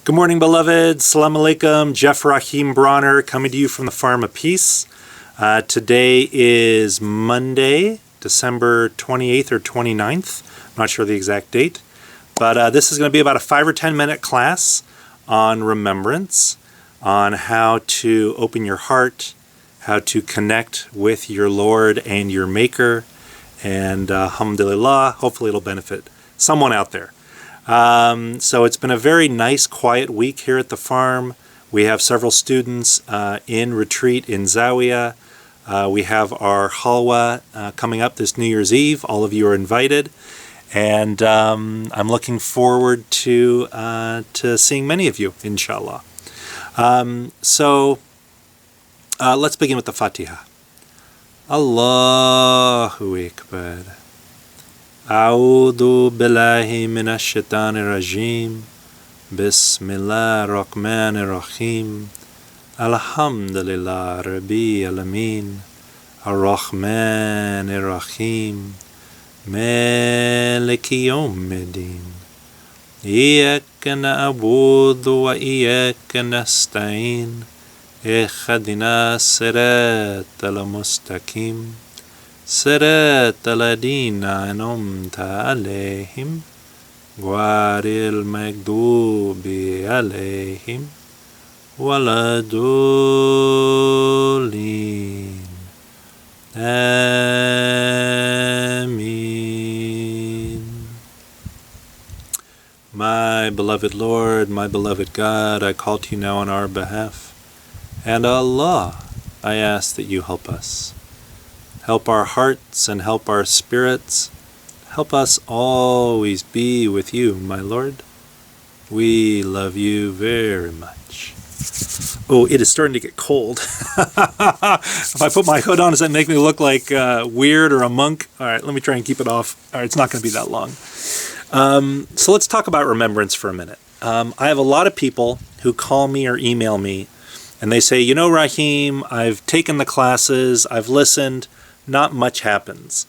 Good morning, beloved. Salam alaikum. Jeff Rahim Bronner coming to you from the Farm of Peace. Today is Monday, December 28th or 29th. I'm not sure the exact date. But this is going to be about a 5 or 10 minute class on remembrance, on how to open your heart, how to connect with your Lord and your Maker. And alhamdulillah, hopefully it'll benefit someone out there. So it's been a very nice, quiet week here at the farm. We have several students in retreat in Zawiya. We have our halwa coming up this New Year's Eve. All of you are invited. And I'm looking forward to seeing many of you, inshallah. So let's begin with the Fatiha. Allahu Akbar. أعوذ بالله من الشيطان الرجيم بسم الله الرحمن الرحيم الحمد لله رب العالمين الرحمن الرحيم مالك يوم الدين إياك نعبد وإياك نستعين اهدنا الصراط المستقيم صراط الذين أنعمت عليهم غير المغضوب عليهم ولا الضالين آمين. My beloved Lord, my beloved God, I call to you now on our behalf. And Allah, I ask that you help us. Help our hearts and help our spirits. Help us always be with you, my Lord. We love you very much. Oh, it is starting to get cold. If I put my hood on, does that make me look like weird or a monk? All right, let me try and keep it off. All right, it's not going to be that long. So let's talk about remembrance for a minute. I have a lot of people who call me or email me, and they say, you know, Rahim, I've taken the classes, I've listened, not much happens.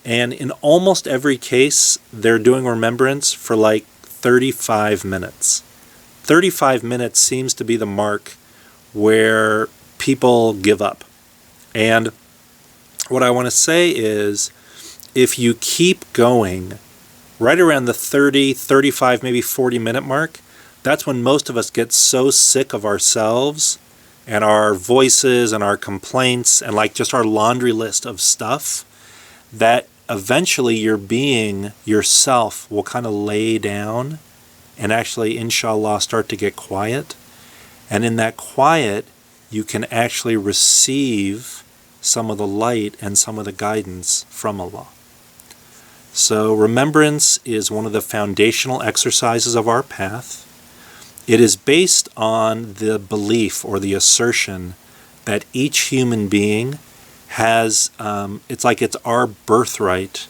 And in almost every case, they're doing remembrance for like 35 minutes. 35 minutes seems to be the mark where people give up. And what I want to say is, if you keep going right around the 30, 35, maybe 40 minute mark, that's when most of us get so sick of ourselves and our voices and our complaints and like just our laundry list of stuff that eventually your being, yourself, will kind of lay down and actually, inshallah, start to get quiet. And in that quiet, you can actually receive some of the light and some of the guidance from Allah. So remembrance is one of the foundational exercises of our path. It is based on the belief or the assertion that each human being has, it's like it's our birthright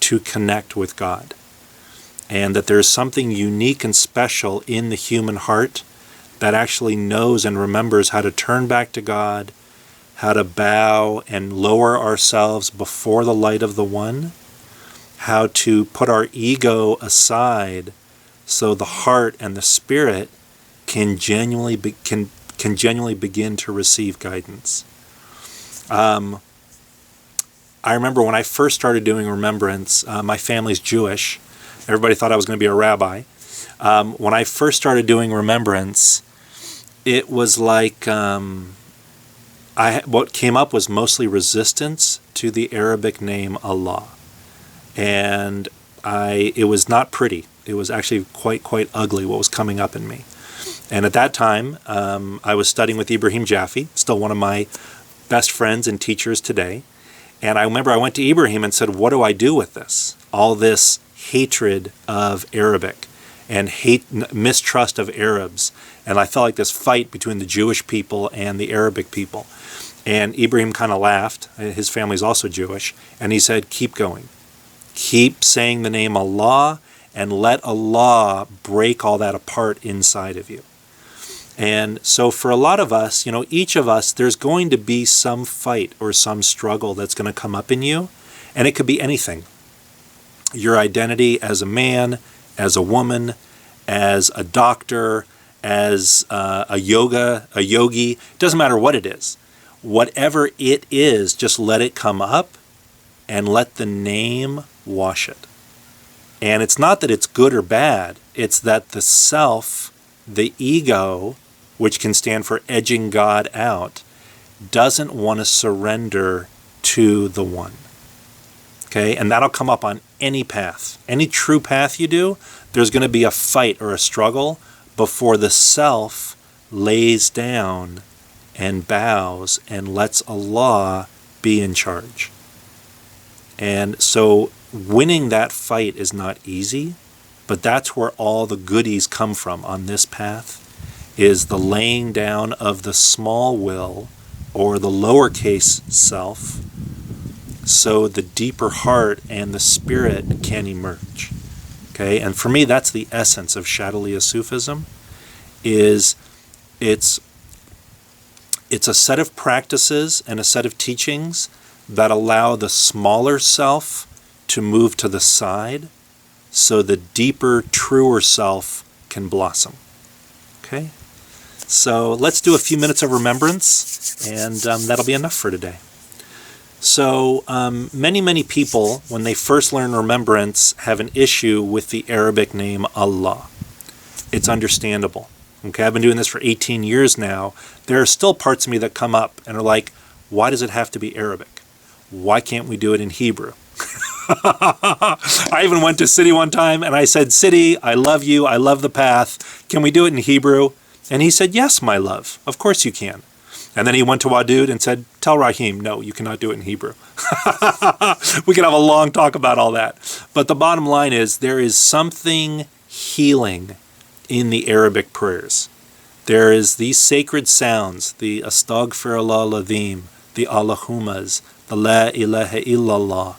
to connect with God. And that there's something unique and special in the human heart that actually knows and remembers how to turn back to God, how to bow and lower ourselves before the light of the One, how to put our ego aside so the heart and the spirit can genuinely begin to receive guidance. I remember when I first started doing remembrance, my family's Jewish. Everybody thought I was going to be a rabbi. When I first started doing remembrance, it was like what came up was mostly resistance to the Arabic name Allah. And it was not pretty. It was actually quite ugly what was coming up in me. And at that time, I was studying with Ibrahim Jaffe, still one of my best friends and teachers today. And I remember I went to Ibrahim and said, what do I do with this? All this hatred of Arabic and mistrust of Arabs. And I felt like this fight between the Jewish people and the Arabic people. And Ibrahim kind of laughed. His family's also Jewish. And he said, keep going. Keep saying the name Allah and let Allah break all that apart inside of you. And so for a lot of us, each of us, there's going to be some fight or some struggle that's going to come up in you. And it could be anything. Your identity as a man, as a woman, as a doctor, as a yogi, it doesn't matter what it is. Whatever it is, just let it come up and let the name wash it. And it's not that it's good or bad, it's that the self, the ego, which can stand for edging God out, doesn't want to surrender to the one. Okay, and that'll come up on any path. Any true path you do, there's going to be a fight or a struggle before the self lays down and bows and lets Allah be in charge. And so winning that fight is not easy, but that's where all the goodies come from on this path, is the laying down of the small will or the lowercase self, so the deeper heart and the spirit can emerge. Okay, and for me that's the essence of Shadaliya Sufism, is it's a set of practices and a set of teachings that allow the smaller self to move to the side so the deeper, truer self can blossom. Okay? So let's do a few minutes of remembrance, and that'll be enough for today. So many people, when they first learn remembrance, have an issue with the Arabic name Allah. It's understandable. Okay, I've been doing this for 18 years now. There are still parts of me that come up and are like, why does it have to be Arabic? Why can't we do it in Hebrew? I even went to Siddhi one time and I said, Siddhi, I love you. I love the path. Can we do it in Hebrew? And he said, yes, my love. Of course you can. And then he went to Wadud and said, tell Rahim, no, you cannot do it in Hebrew. We could have a long talk about all that. But the bottom line is there is something healing in the Arabic prayers. There is these sacred sounds, the Astaghfirullah Lazim, the Allahumas, the La ilaha illallah.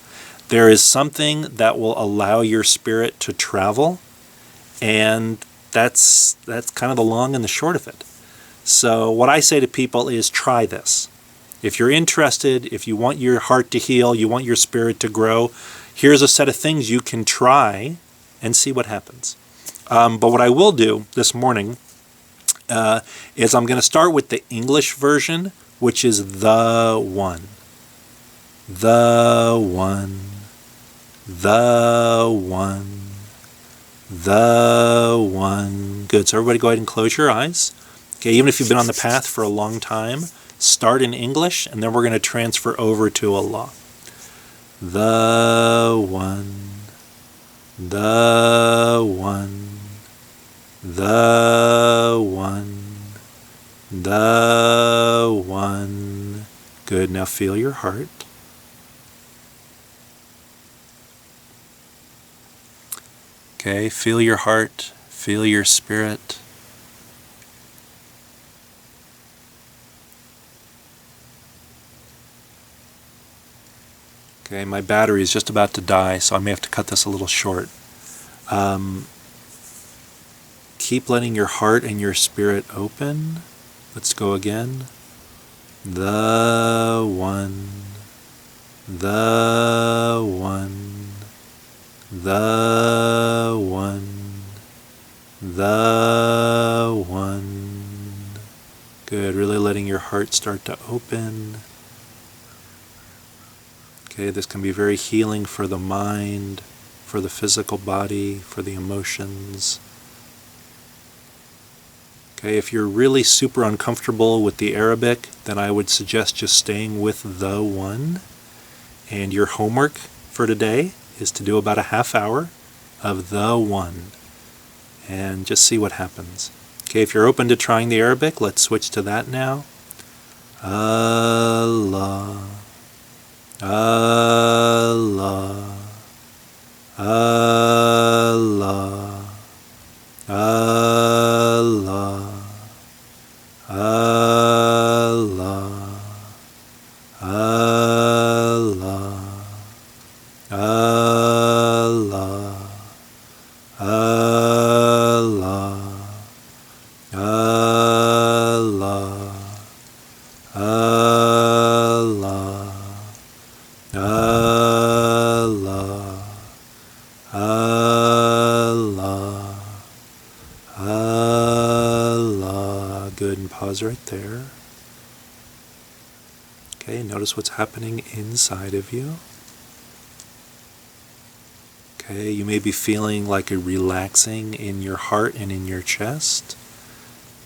There is something that will allow your spirit to travel, and that's kind of the long and the short of it. So what I say to people is try this. If you're interested, if you want your heart to heal, you want your spirit to grow, here's a set of things you can try and see what happens. But what I will do this morning is I'm going to start with the English version, which is the one. The one. The one. The one. Good. So everybody go ahead and close your eyes. Okay, even if you've been on the path for a long time, start in English, and then we're going to transfer over to Allah. The one. The one. The one. The one. Good. Now feel your heart. Okay, feel your heart. Feel your spirit. Okay, my battery is just about to die, so I may have to cut this a little short. Keep letting your heart and your spirit open. Let's go again. The one. The one. The one. The one. Good, really letting your heart start to open. Okay, this can be very healing for the mind, for the physical body, for the emotions. Okay, if you're really super uncomfortable with the Arabic, then I would suggest just staying with the one. And your homework for today is to do about a half hour of the one. And just see what happens. Okay, if you're open to trying the Arabic, let's switch to that now. Allah. Allah. Allah. Allah. Allah. Allah. Allah. Allah. Allah. Allah. Allah. Allah. Allah. good, and pause right there. Okay, notice what's happening inside of you. Okay, you may be feeling like a relaxing in your heart and in your chest.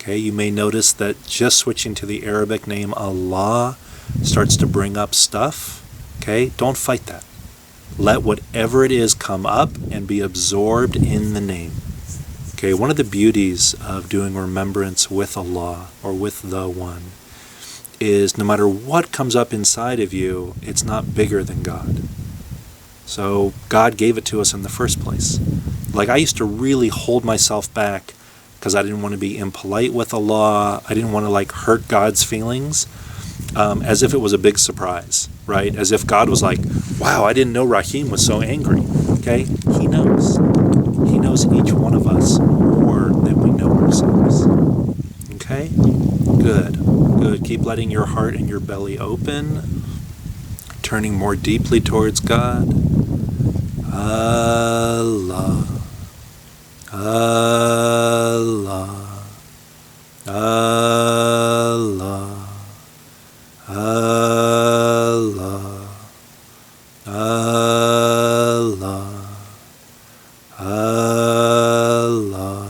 Okay, you may notice that just switching to the Arabic name Allah starts to bring up stuff. Okay, don't fight that. Let whatever it is come up and be absorbed in the name. Okay, one of the beauties of doing remembrance with Allah or with the One is no matter what comes up inside of you, it's not bigger than God. So God gave it to us in the first place. Like I used to really hold myself back because I didn't want to be impolite with Allah. I didn't want to hurt God's feelings, as if it was a big surprise, right? As if God was like, wow, I didn't know Rahim was so angry. Okay? He knows. He knows each one of us more than we know ourselves. Okay? Good. Good. Keep letting your heart and your belly open, turning more deeply towards God. Allah. Allah. Allah. Allah. Allah. Allah.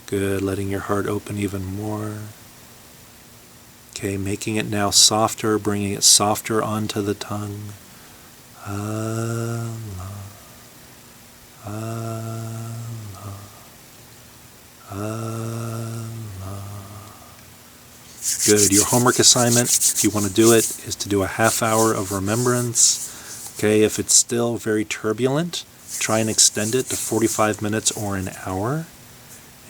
Good. Letting your heart open even more. Okay, making it now softer, bringing it softer onto the tongue. Allah. Allah. Allah. Good. Your homework assignment, if you want to do it, is to do a half hour of remembrance. Okay, if it's still very turbulent, try and extend it to 45 minutes or an hour.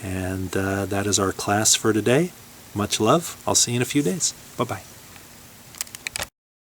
And that is our class for today. Much love. I'll see you in a few days. Bye-bye.